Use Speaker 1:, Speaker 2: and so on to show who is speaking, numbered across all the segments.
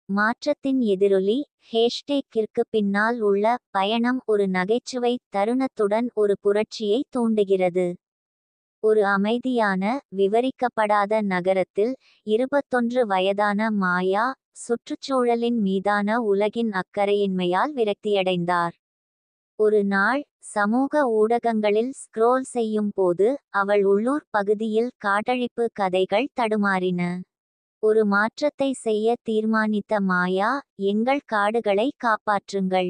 Speaker 1: மாற்றத்தின் எதிரொலி ஹேஷ்டேக்கிற்கு பின்னால் உள்ள பயணம் ஒரு நகைச்சுவை தருணத்துடன் ஒரு புரட்சியை தூண்டுகிறது. ஒரு அமைதியான, விவரிக்கப்படாத நகரத்தில் 21 வயதான மாயா, சுற்றுச்சூழலின் மீதான உலகின் அக்கறையின்மையால் விரக்தியடைந்தார். ஒரு நாள், சமூக ஊடகங்களில் ஸ்க்ரோல் செய்யும் போது அவள் உள்ளூர் பகுதியில் காட்டழிப்பு கதைகள் தடுமாறின. ஒரு மாற்றத்தை செய்ய தீர்மானித்த மாயா, எங்கள் காடுகளை காப்பாற்றுங்கள்.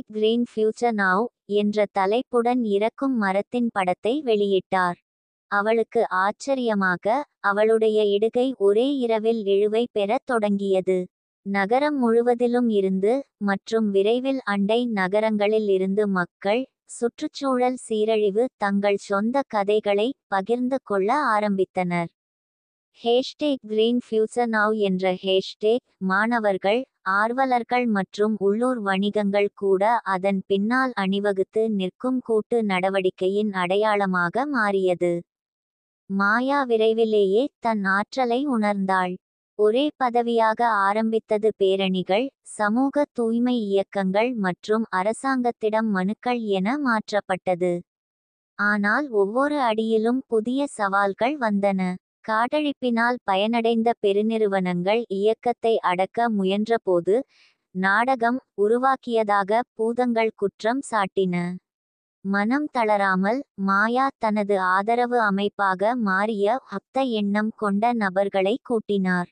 Speaker 1: #கிரீன் ஃபியூச்சர் நவ் என்ற தலைப்புடன் இறக்கும் மரத்தின் படத்தை வெளியிட்டார். அவளுக்கு ஆச்சரியமாக, அவளுடைய இடுகை ஒரே இரவில் இழுவை பெறத் தொடங்கியது. நகரம் முழுவதிலும் இருந்து மற்றும் விரைவில் அண்டை நகரங்களில் இருந்து மக்கள், சுற்றுச்சூழல் சீரழிவு தங்கள் சொந்த கதைகளை பகிர்ந்து கொள்ள ஆரம்பித்தனர். #கிரீன் ஃபியூச்சர் நவ் என்ற ஹேஷ்டேக் மாணவர்கள், ஆர்வலர்கள் மற்றும் உள்ளூர் வணிகங்கள் கூட அதன் பின்னால் அணிவகுத்து நிற்கும் கூட்டு நடவடிக்கையின் அடையாளமாக மாறியது. மாயா விரைவிலேயே தன் ஆற்றலை உணர்ந்தாள். ஒரே பதவியாக ஆரம்பித்தது பேரணிகள், சமூக தூய்மை இயக்கங்கள் மற்றும் அரசாங்கத்திடம் மனுக்கள் என மாற்றப்பட்டது. ஆனால் ஒவ்வொரு அடியிலும் புதிய சவால்கள் வந்தன. காட்டழிப்பினால் பயனடைந்த பெருநிறுவனங்கள் இயக்கத்தை அடக்க முயன்றபோது, நாடகம் உருவாக்கியதாக பூதங்கள் குற்றம் சாட்டின. மனம் தளராமல், மாயா தனது ஆதரவு அமைப்பாக மாறிய ஒத்த எண்ணம் கொண்ட நபர்களை கூட்டினார்.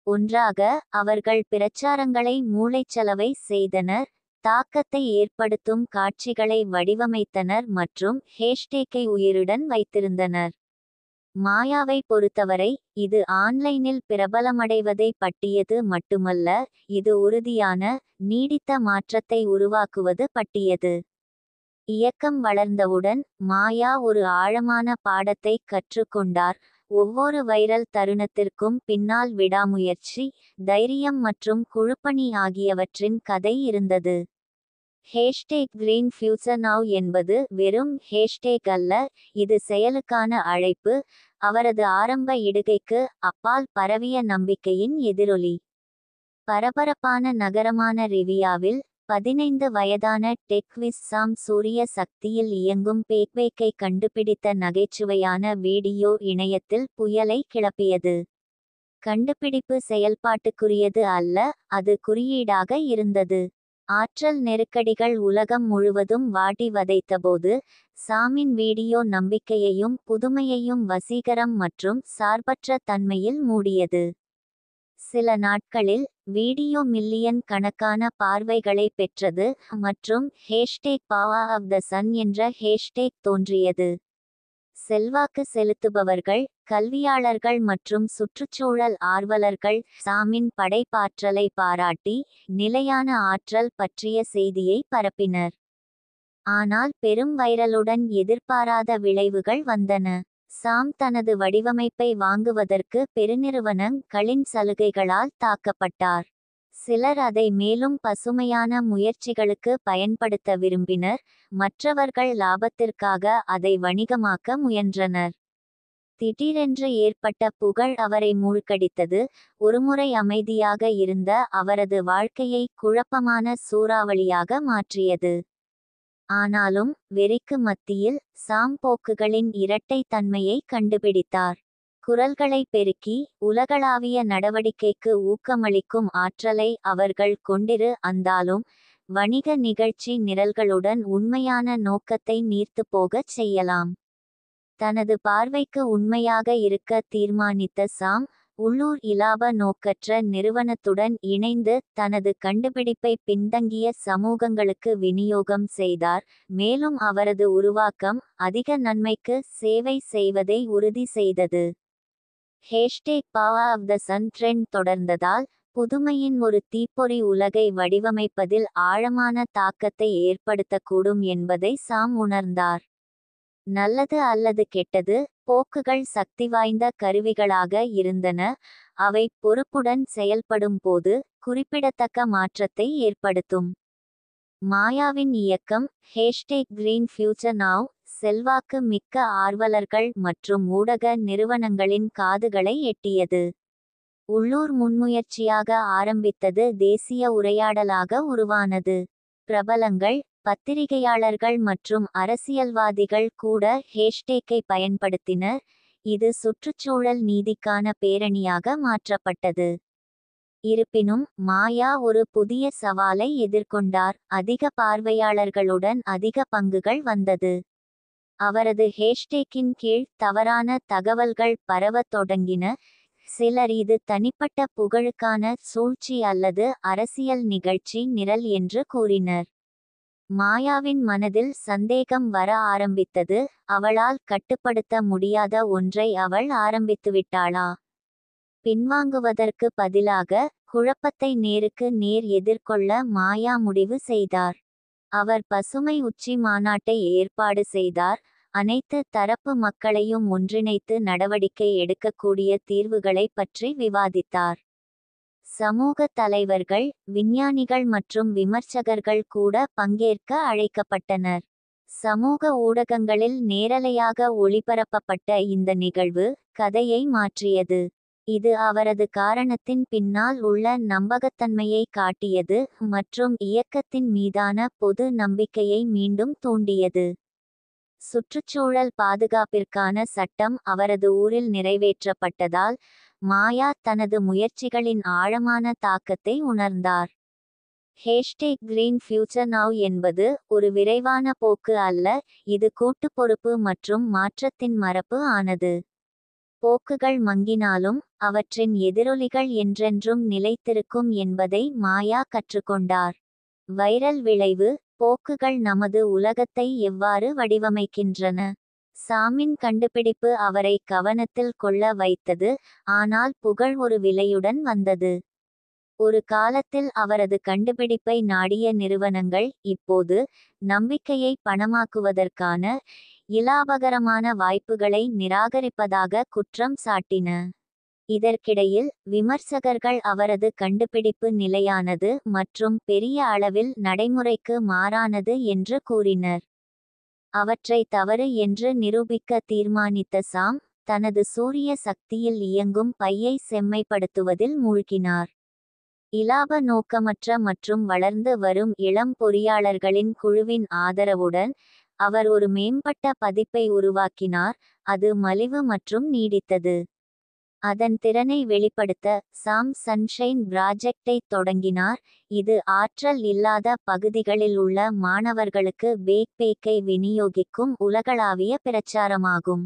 Speaker 1: ஒன்றாக, அவர்கள் பிரச்சாரங்களை மூளைச்சலவை செய்தனர், தாக்கத்தை ஏற்படுத்தும் காட்சிகளை வடிவமைத்தனர் மற்றும் ஹேஷ்டேக்கை உயிருடன் வைத்திருந்தனர். மாயாவை பொறுத்தவரை, இது ஆன்லைனில் பிரபலமடைவதை பற்றியது மட்டுமல்ல, இது உறுதியான, நீடித்த மாற்றத்தை உருவாக்குவது பற்றியது. இயக்கம் வளர்ந்தவுடன், மாயா ஒரு ஆழமான பாடத்தை கற்றுக்கொண்டார். ஒவ்வொரு வைரல் தருணத்திற்கும் பின்னால் விடாமுயற்சி, தைரியம் மற்றும் குழுப்பணி ஆகியவற்றின் கதை இருந்தது. #கிரீன் ஃபியூச்சர் நவ் என்பது வெறும் ஹேஷ்டேக் அல்ல, இது செயலுக்கான அழைப்பு, அவரது ஆரம்ப இடுகைக்கு அப்பால் பரவிய நம்பிக்கையின் எதிரொலி. பரபரப்பான நகரமான ரிவியாவில், 15 வயதான டெக்விஸ் சாம் சூரிய சக்தியில் இயங்கும் பேக்வேக்கை கண்டுபிடித்த நகைச்சுவையான வீடியோ இணையத்தில் புயலை கிளப்பியது. கண்டுபிடிப்பு செயல்பாட்டுக்குரியது அல்ல, அது குறியீடாக இருந்தது. ஆற்றல் நெருக்கடிகள் உலகம் முழுவதும் வாட்டி வதைத்தபோது, சாமின் வீடியோ நம்பிக்கையையும் புதுமையையும் வசீகரம் மற்றும் சார்பற்ற தன்மையில் மூடியது. சில நாட்களில், வீடியோ மில்லியன் கணக்கான பார்வைகளை பெற்றது மற்றும் #பவர் ஆஃப் த சன் என்ற ஹேஷ்டேக் தோன்றியது. செல்வாக்கு செலுத்துபவர்கள், கல்வியாளர்கள் மற்றும் சுற்றுச்சூழல் ஆர்வலர்கள் சாமின் படைப்பாற்றலை பாராட்டி, நிலையான ஆற்றல் பற்றிய செய்தியை பரப்பினர். ஆனால் பெரும் வைரலுடன் எதிர்பாராத விளைவுகள் வந்தன. சாம் தனது வடிவமைப்பை வாங்குவதற்கு பெருநிறுவனங்களின் சலுகைகளால் தாக்கப்பட்டார். சிலர் அதை மேலும் பசுமையான முயற்சிகளுக்கு பயன்படுத்த விரும்பினர், மற்றவர்கள் லாபத்திற்காக அதை வணிகமாக்க முயன்றனர். திடீரென்று ஏற்பட்ட புகழ் அவரை மூழ்கடித்தது, ஒருமுறை அமைதியாக இருந்த அவரது வாழ்க்கையை குழப்பமான சூறாவளியாக மாற்றியது. ஆனாலும், வெறிக்கு மத்தியில், சாம் போக்குகளின் இரட்டை தன்மையை கண்டுபிடித்தார். குரல்களை பெருக்கி, உலகளாவிய நடவடிக்கைக்கு ஊக்கமளிக்கும் ஆற்றலை அவர்கள் கொண்டிருந்தாலும், வணிக நிகழ்ச்சி நிரல்களுடன் உண்மையான நோக்கத்தை நீர்த்துப்போகச் செய்யலாம். தனது பார்வைக்கு உண்மையாக இருக்க தீர்மானித்த சாம், உள்ளூர் இலாப நோக்கற்ற நிறுவனத்துடன் இணைந்து தனது கண்டுபிடிப்பை பின்தங்கிய சமூகங்களுக்கு விநியோகம் செய்தார், மேலும் அவரது உருவாக்கம் அதிக நன்மைக்கு சேவை செய்வதை உறுதி செய்தது. #Power of the sun trend தொடர்ந்ததால், புதுமையின் ஒரு தீப்பொறி உலகை வடிவமைப்பதில் ஆழமான தாக்கத்தை ஏற்படுத்தக்கூடும் என்பதை சாம் உணர்ந்தார். நல்லது அல்லது கெட்டது, போக்குகள் சக்திவாய்ந்த கருவிகளாக இருந்தன, அவை பொறுப்புடன் செயல்படும் போது குறிப்பிடத்தக்க மாற்றத்தை ஏற்படுத்தும். மாயாவின் இயக்கம் #கிரீன் ஃபியூச்சர் நவ் செல்வாக்கு மிக்க ஆர்வலர்கள் மற்றும் ஊடக நிறுவனங்களின் காதுகளை எட்டியது. உள்ளூர் முன்முயற்சியாக ஆரம்பித்தது தேசிய உரையாடலாக உருவானது. பிரபலங்கள், பத்திரிகையாளர்கள் மற்றும் அரசியல்வாதிகள் கூட ஹேஷ்டேக்கை பயன்படுத்தினர். இது சுற்றுச்சூழல் நீதிக்கான பேரணியாக மாற்றப்பட்டது. இருப்பினும் மாயா ஒரு புதிய சவாலை எதிர்கொண்டார். அதிக பார்வையாளர்களுடன் அதிக பங்குகள் வந்தது. அவரது ஹேஷ்டேக்கின் கீழ் தவறான தகவல்கள் பரவத் தொடங்கின. சிலர் இது தனிப்பட்ட புகழுக்கான சூழ்ச்சி அல்லது அரசியல் நிகழ்ச்சி நிரல் என்று கூறினர். மாயாவின் மனதில் சந்தேகம் வர ஆரம்பித்தது. அவளால் கட்டுப்படுத்த முடியாத ஒன்றை அவள் ஆரம்பித்துவிட்டாளா? பின்வாங்குவதற்கு பதிலாக குழப்பத்தை நேருக்கு நேர் எதிர்கொள்ள மாயா முடிவு செய்தார். அவர் பசுமை உச்சி மாநாட்டை ஏற்பாடு செய்தார். அனைத்து தரப்பு மக்களையும் ஒன்றிணைத்து நடவடிக்கை எடுக்கக்கூடிய தீர்வுகளை பற்றி விவாதித்தார். சமூக தலைவர்கள், விஞ்ஞானிகள் மற்றும் விமர்சகர்கள் கூட பங்கேற்க அழைக்கப்பட்டனர். சமூக ஊடகங்களில் நேரலையாக ஒளிபரப்பப்பட்ட இந்த நிகழ்வு கதையை மாற்றியது. இது அவரது காரணத்தின் பின்னால் உள்ள நம்பகத்தன்மையை காட்டியது மற்றும் இயக்கத்தின் மீதான பொது நம்பிக்கையை மீண்டும் தூண்டியது. சுற்றுச்சூழல் பாதுகாப்பிற்கான சட்டம் அவரது ஊரில் நிறைவேற்றப்பட்டதால் மாயா தனது முயற்சிகளின் ஆழமான தாக்கத்தை உணர்ந்தார். ஹேஷ்டேக் கிரீன் ஃபியூச்சர் நவ் என்பது ஒரு விரைவான போக்கு அல்ல, இது கூட்டு பொறுப்பு மற்றும் மாற்றத்தின் மரபு ஆனது. போக்குகள் மங்கினாலும் அவற்றின் எதிரொலிகள் என்றென்றும் நிலைத்திருக்கும் என்பதை மாயா கற்றுக்கொண்டார். வைரல் விளைவு: போக்குகள் நமது உலகத்தை எவ்வாறு வடிவமைக்கின்றன? சாமின் கண்டுபிடிப்பு அவரை கவனத்தில் கொள்ள வைத்தது, ஆனால் புகழ் ஒரு விலையுடன் வந்தது. ஒரு காலத்தில் அவரது கண்டுபிடிப்பை நாடிய நிறுவனங்கள் இப்போது நம்பிக்கையை பணமாக்குவதற்கான இலாபகரமான வாய்ப்புகளை நிராகரிப்பதாக குற்றம் சாட்டின. இதற்கிடையில் விமர்சகர்கள் அவரது கண்டுபிடிப்பு நிலையானது மற்றும் பெரிய அளவில் நடைமுறைக்கு மாறானது என்று கூறினர். அவற்றை தவறு என்று நிரூபிக்க தீர்மானித்த சாம் தனது சூரிய சக்தியில் இயங்கும் பையை செம்மைப்படுத்துவதில் மூழ்கினார். இலாப நோக்கமற்ற மற்றும் வளர்ந்து வரும் இளம் பொறியாளர்களின் குழுவின் ஆதரவுடன் அவர் ஒரு மேம்பட்ட பதிப்பை உருவாக்கினார். அது மலிவு மற்றும் நீடித்தது. அதன் திறனை வெளிப்படுத்த சாம் சன்ஷைன் ப்ராஜெக்டை தொடங்கினார். இது ஆற்றல் இல்லாத பகுதிகளில் உள்ள மாணவர்களுக்கு பேக்பேக்கை விநியோகிக்கும் உலகளாவிய பிரச்சாரமாகும்.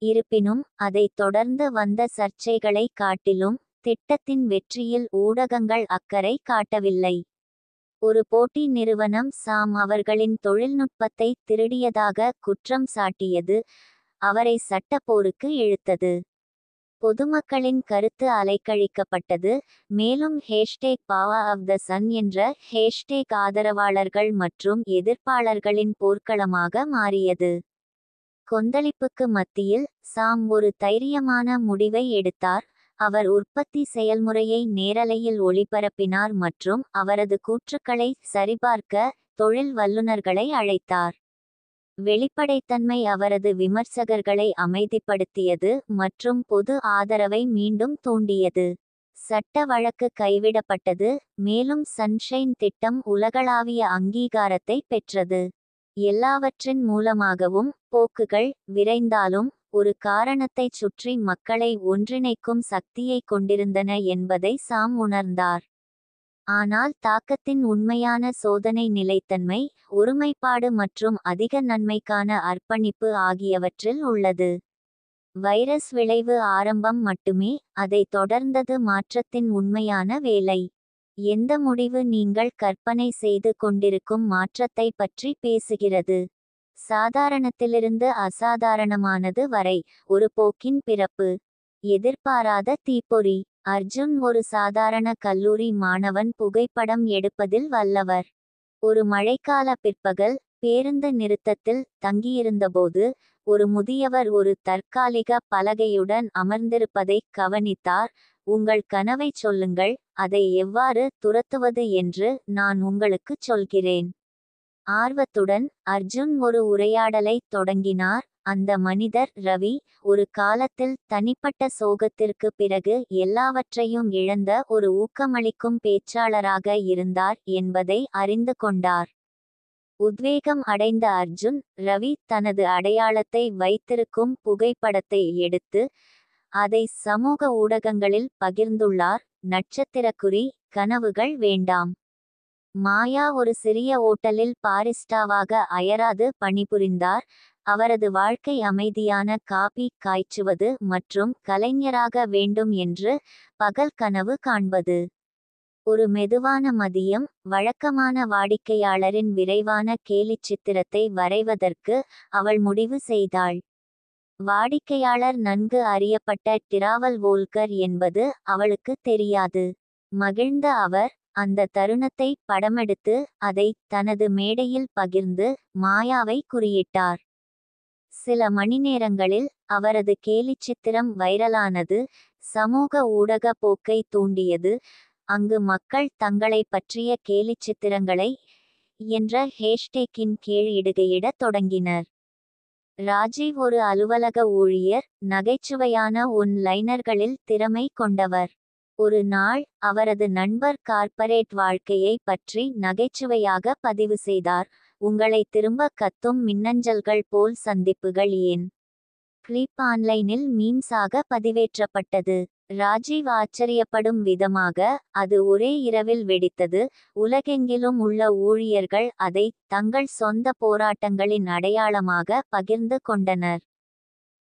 Speaker 1: இருப்பினும் அதைத் தொடர்ந்து வந்த சர்ச்சைகளை காட்டிலும் திட்டத்தின் வெற்றியில் ஊடகங்கள் அக்கறை காட்டவில்லை. ஒரு போட்டி நிறுவனம் சாம் அவர்களின் தொழில்நுட்பத்தை திருடியதாக குற்றம் சாட்டியது, அவரை சட்ட போருக்கு இழுத்தது. பொதுமக்களின் கருத்து அலைக்கழிக்கப்பட்டது, மேலும் hashtag power of the sun என்ற ஹேஷ்டேக் ஆதரவாளர்கள் மற்றும் எதிர்ப்பாளர்களின் போர்க்களமாக மாறியது. கொந்தளிப்புக்கு மத்தியில் சாம் ஒரு தைரியமான முடிவை எடுத்தார். அவர் உற்பத்தி செயல்முறையை நேரலையில் ஒளிபரப்பினார் மற்றும் அவரது கூற்றுக்களை சரிபார்க்க தொழில் வல்லுநர்களை அழைத்தார். வெளிப்படைத்தன்மை அவரது விமர்சகர்களை அமைதிப்படுத்தியது மற்றும் பொது ஆதரவை மீண்டும் தூண்டியது. சட்ட வழக்கு கைவிடப்பட்டது, மேலும் சன்ஷைன் திட்டம் உலகளாவிய அங்கீகாரத்தை பெற்றது. எல்லாவற்றின் மூலமாகவும் போக்குகள் விரைந்தாலும் ஒரு காரணத்தைச் சுற்றி மக்களை ஒன்றிணைக்கும் சக்தியை கொண்டிருந்தன என்பதை சாம் உணர்ந்தார். ஆனால் தாக்கத்தின் உண்மையான சோதனை நிலைத்தன்மை, ஒருமைப்பாடு மற்றும் அதிக நன்மைக்கான அர்ப்பணிப்பு ஆகியவற்றில் உள்ளது. வைரஸ் விளைவு ஆரம்பம் மட்டுமே, அதைத் தொடர்ந்தது மாற்றத்தின் உண்மையான வேலை. எந்த முடிவு நீங்கள் கற்பனை செய்து கொண்டிருக்கும் மாற்றத்தை பற்றி பேசுகிறது? சாதாரணத்திலிருந்து அசாதாரணமானது வரை ஒரு போக்கின் பிறப்பு. எதிர்பாராத தீப்பொறி. அர்ஜுன் ஒரு சாதாரண கல்லூரி மாணவன், புகைப்படம் எடுப்பதில் வல்லவர். ஒரு மழைக்கால பிற்பகல், பேருந்து நிறுத்தத்தில் தங்கியிருந்தபோது ஒரு முதியவர் ஒரு தற்காலிக பலகையுடன் அமர்ந்திருப்பதைக் கவனித்தார். உங்கள் கனவைச் சொல்லுங்கள், அதை எவ்வாறு துரத்துவது என்று நான் உங்களுக்குச் சொல்கிறேன். ஆர்வத்துடன் அர்ஜுன் ஒரு உரையாடலைத் தொடங்கினார். அந்த மனிதர் ரவி ஒரு காலத்தில் தனிப்பட்ட சோகத்திற்கு பிறகு எல்லாவற்றையும் இழந்த ஒரு ஊக்கமளிக்கும் பேச்சாளராக இருந்தார் என்பதை அறிந்து கொண்டார். உத்வேகம் அடைந்த அர்ஜுன் ரவி தனது அடையாளத்தை வைத்திருக்கும் புகைப்படத்தை எடுத்து அதை சமூக ஊடகங்களில் பகிர்ந்துள்ளார். நட்சத்திரக்குறி: கனவுகள் வேண்டாம். மாயா ஒரு சிறிய ஓட்டலில் பாரிஸ்டாவாக அயராது பணிபுரிந்தார். அவரது வாழ்க்கை அமைதியான காபி காய்ச்சுவது மற்றும் கலைஞராக வேண்டும் என்று பகல் கனவு காண்பது. ஒரு மெதுவான மதியம், வழக்கமான வாடிக்கையாளரின் விரைவான கேலிச்சித்திரத்தை வரைவதற்கு அவள் முடிவு செய்தாள். வாடிக்கையாளர் நன்கு அறியப்பட்ட டிராவல் வோல்கர் என்பது அவளுக்கு தெரியாது. மகிழ்ந்த அவர் அந்த தருணத்தை படமெடுத்து அதை தனது மேடையில் பகிர்ந்து மாயாவை குறியிட்டார். சில மணிநேரங்களில் அவரது கேலிச்சித்திரம் வைரலானது, சமூக ஊடக போக்கை தூண்டியது. அங்கு மக்கள் தங்களை பற்றிய கேலிச்சித்திரங்களை என்ற ஹேஷ்டேக்கின் கீழ் இடுகையிடத் தொடங்கினர். ராஜீவ் ஒரு அலுவலக ஊழியர், நகைச்சுவையான ஒன்-லைனர்களில் திறமை கொண்டவர். ஒரு நாள் அவரது நண்பர் கார்ப்பரேட் வாழ்க்கையை பற்றி நகைச்சுவையாக பதிவு செய்தார். உங்களை திரும்ப கத்தும் மின்னஞ்சல்கள் போல் சந்திப்புகள் ஏன்? கிளிப் ஆன்லைனில் மீம்ஸாக பதிவேற்றப்பட்டது. ராஜீவ் ஆச்சரியப்படும் விதமாக அது ஒரே இரவில் வெடித்தது. உலகெங்கிலும் உள்ள ஊழியர்கள் அதை தங்கள் சொந்த போராட்டங்களின் அடையாளமாக பகிர்ந்து கொண்டனர்.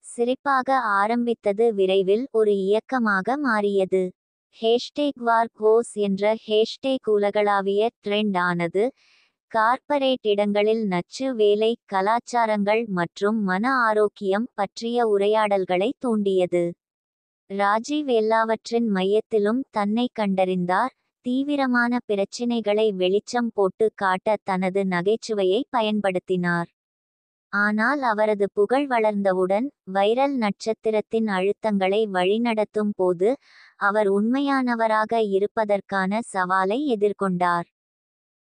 Speaker 1: சிரிப்பாக ஆரம்பித்தது விரைவில் ஒரு இயக்கமாக மாறியது. ஹேஷ்டேக் வார்க் ஹோஸ் என்ற ஹேஷ்டேக் உலகளாவிய ட்ரெண்ட் ஆனது. கார்ப்பரேட் இடங்களில் நச்சு வேலை, கலாச்சாரங்கள் மற்றும் மன ஆரோக்கியம் பற்றிய உரையாடல்களை தூண்டியது. ராஜீவ் எல்லாவற்றின் மையத்திலும் தன்னை கண்டறிந்தார். தீவிரமான பிரச்சினைகளை வெளிச்சம் போட்டு காட்ட தனது நகைச்சுவையை பயன்படுத்தினார். ஆனால் அவரது புகழ் வளர்ந்தவுடன், வைரல் நட்சத்திரத்தின் அழுத்தங்களை வழிநடத்தும் போது அவர் உண்மையானவராக இருப்பதற்கான சவாலை எதிர்கொண்டார்.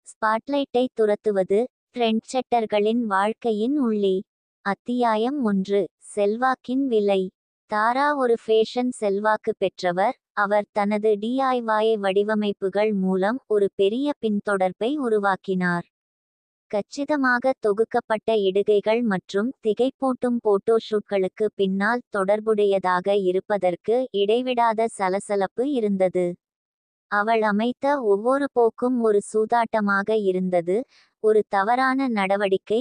Speaker 1: ஸ்பாட்லைட்டை துரத்துவது: ட்ரெண்ட்செட்டர்களின் வாழ்க்கையின் உள்ளே. அத்தியாயம் 1. செல்வாக்கின் விலை. தாரா ஒரு ஃபேஷன் செல்வாக்கு பெற்றவர். அவர் தனது DIY வடிவமைப்புகள் மூலம் ஒரு பெரிய பின்தொடர்பை உருவாக்கினார். கச்சிதமாக தொகுக்கப்பட்ட இடுகைகள் மற்றும் திகைப்பூட்டும் போட்டோஷூட்களுக்கு பின்னால் தொடர்புடையதாக இருப்பதற்கு இடைவிடாத சலசலப்பு இருந்தது. அவள் அமைத்த ஒவ்வொரு போக்கும் ஒரு சூதாட்டமாக இருந்தது. ஒரு தவறான நடவடிக்கை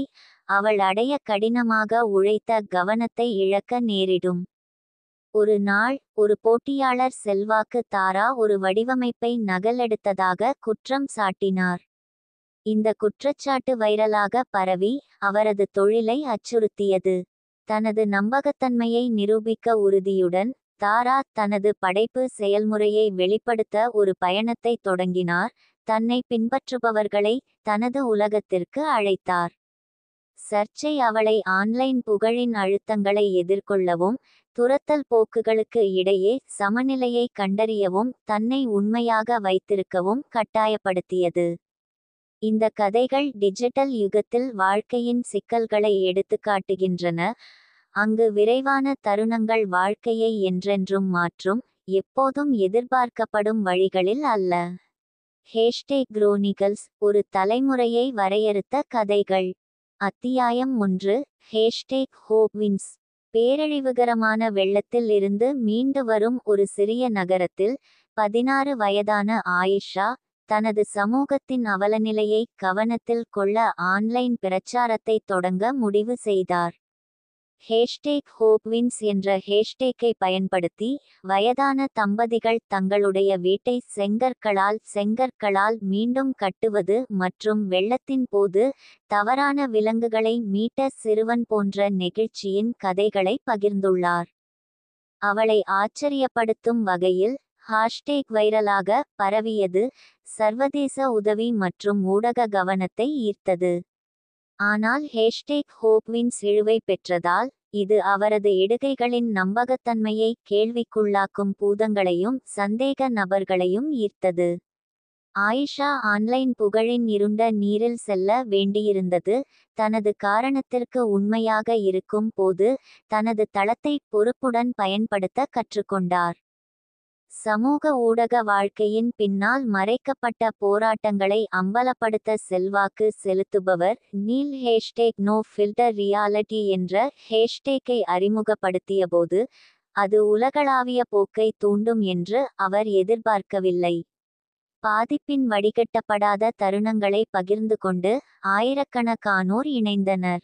Speaker 1: அவள் அடைய கடினமாக உழைத்த கவனத்தை இழக்க நேரிடும். ஒரு நாள் ஒரு போட்டியாளர் செல்வாக்கு தாரா ஒரு வடிவமைப்பை நகலெடுத்ததாக குற்றம் சாட்டினார். இந்த குற்றச்சாட்டு வைரலாக பரவி அவரது தொழிலை அச்சுறுத்தியது. தனது நம்பகத்தன்மையை நிரூபிக்க உறுதியுடன் தாரா தனது படைப்பு செயல்முறையை வெளிப்படுத்த ஒரு பயணத்தை தொடங்கினார். தன்னை பின்பற்றுபவர்களை தனது உலகத்திற்கு அழைத்தார். சர்ச்சை அவளை ஆன்லைன் புகழின் அழுத்தங்களை எதிர்கொள்ளவும், துரத்தல் போக்குகளுக்கு இடையே சமநிலையை கண்டறியவும் தன்னை உண்மையாக வைத்திருக்கவும் கட்டாயப்படுத்தியது. இந்த கதைகள் டிஜிட்டல் யுகத்தில் வாழ்க்கையின் சிக்கல்களை எடுத்துக்காட்டுகின்றன. அங்கு விரைவான தருணங்கள் வாழ்க்கையை என்றென்றும் மாற்றும், எப்போதும் எதிர்பார்க்கப்படும் வழிகளில் அல்ல. ஹேஷ்டேக் குரோனிகல்ஸ்: ஒரு தலைமுறையை வரையறுத்த கதைகள். அத்தியாயம் 1. Hashtag hope wins. பேரழிவுகரமான வெள்ளத்தில் இருந்து மீண்டு வரும் ஒரு சிறிய நகரத்தில் 16 வயதான ஆயிஷா தனது சமூகத்தின் அவலநிலையை கவனத்தில் கொள்ள ஆன்லைன் பிரச்சாரத்தை தொடங்க முடிவு செய்தார். ஹேஷ்டேக் ஹோப் வின்ஸ் என்ற ஹேஷ்டேக்கை பயன்படுத்தி வயதான தம்பதிகள் தங்களுடைய வீட்டை செங்கற்களால் மீண்டும் கட்டுவது மற்றும் வெள்ளத்தின் போது தவறான விலங்குகளை மீட்ட சிறுவன் போன்ற நெகிழ்ச்சியின் கதைகளை பகிர்ந்துள்ளார். அவளை ஆச்சரியப்படுத்தும் வகையில் ஹாஷ்டேக் வைரலாக பரவியது, சர்வதேச உதவி மற்றும் ஊடக கவனத்தை ஈர்த்தது. ஆனால் ஹேஷ்டேக் ஹோப் வின்ஸ் இழுவை பெற்றதால், இது அவரது இடுகைகளின் நம்பகத்தன்மையை கேள்விக்குள்ளாக்கும் பூதங்களையும் சந்தேக நபர்களையும் ஈர்த்தது. ஆயிஷா ஆன்லைன் புகழின் இருண்ட நீரில் செல்ல வேண்டியிருந்தது. தனது காரணத்திற்கு உண்மையாக இருக்கும் போது தனது தளத்தை பொறுப்புடன் பயன்படுத்த கற்றுக்கொண்டார். சமூக ஊடக வாழ்க்கையின் பின்னால் மறைக்கப்பட்ட போராட்டங்களை அம்பலப்படுத்த செல்வாக்கு செலுத்துபவர் நீல். நோ ஃபில்டர் ரியாலிட்டி என்ற ஹேஷ்டேக்கை அறிமுகப்படுத்தியபோது அது உலகளாவிய போக்கை தூண்டும் என்று அவர் எதிர்பார்க்கவில்லை. பாதிப்பின் வடிகட்டப்படாத தருணங்களை பகிர்ந்து கொண்டு ஆயிரக்கணக்கானோர் இணைந்தனர்.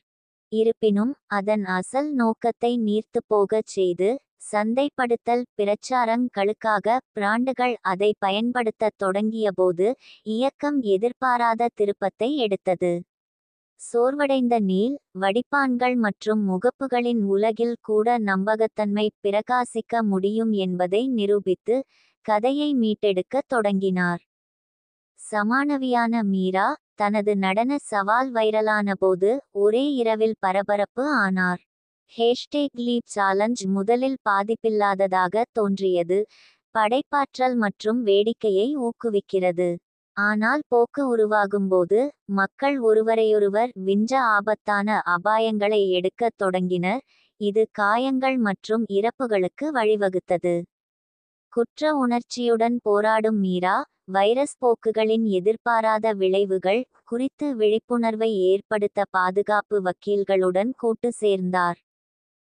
Speaker 1: இருப்பினும் அதன் அசல் நோக்கத்தை நீர்த்துப்போகச் செய்து சந்தைப்படுத்தல் பிரச்சாரங்களுக்காக பிராண்டுகள் அதை பயன்படுத்தத் தொடங்கியபோது இயக்கம் எதிர்பாராத திருப்பத்தை எடுத்தது. சோர்வடைந்த நீல், வடிப்பான்கள் மற்றும் முகப்புகளின் உலகில் கூட நம்பகத்தன்மை பிரகாசிக்க முடியும் என்பதை நிரூபித்து கதையை மீட்டெடுக்கத் தொடங்கினார். சமானவியான மீரா தனது நடன சவால் வைரலான போது ஒரே இரவில் பரபரப்பு ஆனார். லீப் சேலஞ்ச் முதலில் பாதிப்பில்லாததாக தோன்றியது, படைப்பாற்றல் மற்றும் வேடிக்கையை ஊக்குவிக்கிறது. ஆனால் போக்கு உருவாகும்போது மக்கள் ஒருவரையொருவர் விஞ்ச ஆபத்தான அபாயங்களை எடுக்கத் தொடங்கினர். இது காயங்கள் மற்றும் இறப்புகளுக்கு வழிவகுத்தது. குற்ற உணர்ச்சியுடன் போராடும் மீரா, வைரஸ் போக்குகளின் எதிர்பாராத விளைவுகள் குறித்து விழிப்புணர்வை ஏற்படுத்த பாதுகாப்பு வக்கீல்களுடன் கூட்டு சேர்ந்தார்.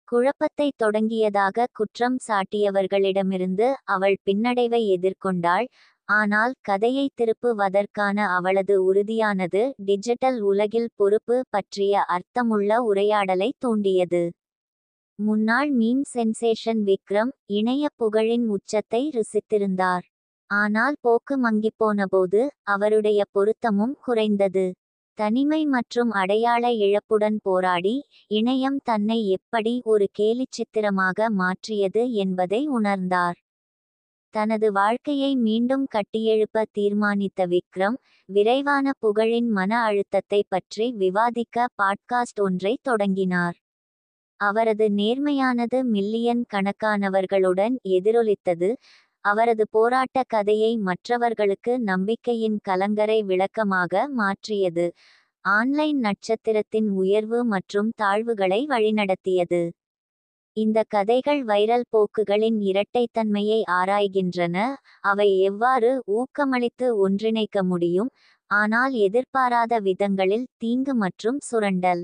Speaker 1: குழப்பத்தை தொடங்கியதாக குற்றம் சாட்டியவர்களிடமிருந்து அவள் பின்னடைவை எதிர்கொண்டாள். ஆனால் கதையை திருப்புவதற்கான அவளது உறுதியானது டிஜிட்டல் உலகில் பொறுப்பு பற்றிய அர்த்தமுள்ள உரையாடலை தூண்டியது. முன்னாள் மீம் சென்சேஷன் விக்ரம் இணைய புகழின் உச்சத்தை ருசித்திருந்தார். ஆனால் போக்கு மங்கிப்போனபோது அவருடைய பொருத்தமும் குறைந்தது. தனிமை மற்றும் அடையாள இழப்புடன் போராடி இணையம் தன்னை எப்படி ஒரு கேலிச்சித்திரமாக மாற்றியது என்பதை உணர்ந்தார். தனது வாழ்க்கையை மீண்டும் கட்டியெழுப்ப தீர்மானித்த விக்ரம், விரைவான புகழின் மன அழுத்தத்தை பற்றி விவாதிக்க பாட்காஸ்ட் ஒன்றை தொடங்கினார். அவரது நேர்மையானது மில்லியன் கணக்கானவர்களுடன் எதிரொலித்தது. அவரது போராட்ட கதையை மற்றவர்களுக்கு நம்பிக்கையின் கலங்கரை விளக்கமாக மாற்றியது. ஆன்லைன் நட்சத்திரத்தின் உயர்வு மற்றும் தாழ்வுகளை வழிநடத்தியது. இந்த கதைகள் வைரல் போக்குகளின் இரட்டைத்தன்மையை ஆராய்கின்றன. அவை எவ்வாறு ஊக்கமளித்து ஒன்றிணைக்க முடியும், ஆனால் எதிர்பாராத விதங்களில் தீங்கு மற்றும் சுரண்டல்